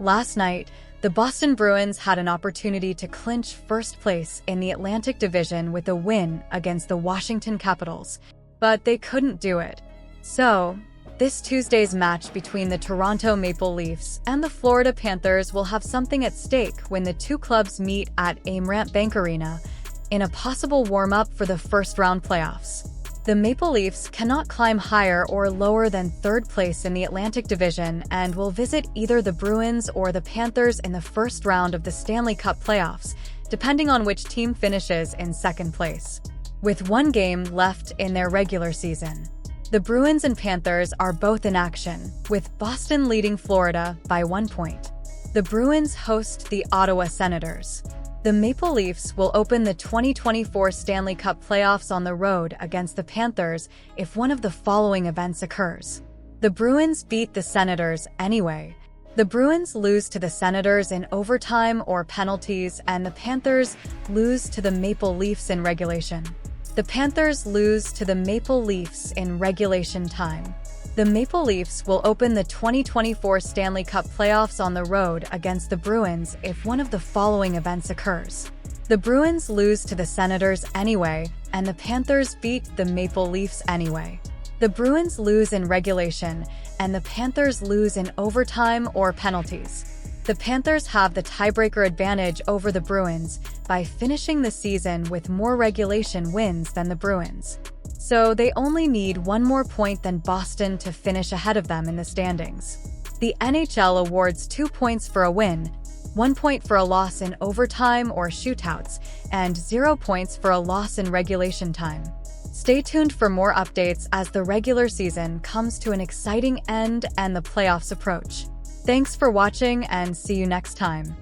Last night, the Boston Bruins had an opportunity to clinch first place in the Atlantic Division with a win against the Washington Capitals, but they couldn't do it. So, this Tuesday's match between the Toronto Maple Leafs and the Florida Panthers will have something at stake when the two clubs meet at Amerant Bank Arena in a possible warm-up for the first-round playoffs. The Maple Leafs cannot climb higher or lower than third place in the Atlantic Division and will visit either the Bruins or the Panthers in the first round of the Stanley Cup playoffs, depending on which team finishes in second place. With one game left in their regular season, the Bruins and Panthers are both in action, with Boston leading Florida by 1 point. The Bruins host the Ottawa Senators. The Maple Leafs will open the 2024 Stanley Cup playoffs on the road against the Panthers if one of the following events occurs. The Bruins beat the Senators anyway. The Bruins lose to the Senators in overtime or penalties, and the Panthers lose to the Maple Leafs in regulation. The Panthers lose to the Maple Leafs in regulation time. The Maple Leafs will open the 2024 Stanley Cup playoffs on the road against the Bruins if one of the following events occurs. The Bruins lose to the Senators anyway, and the Panthers beat the Maple Leafs anyway. The Bruins lose in regulation, and the Panthers lose in overtime or penalties. The Panthers have the tiebreaker advantage over the Bruins by finishing the season with more regulation wins than the Bruins. So they only need one more point than Boston to finish ahead of them in the standings. The NHL awards 2 points for a win, 1 point for a loss in overtime or shootouts, and 0 points for a loss in regulation time. Stay tuned for more updates as the regular season comes to an exciting end and the playoffs approach. Thanks for watching and see you next time.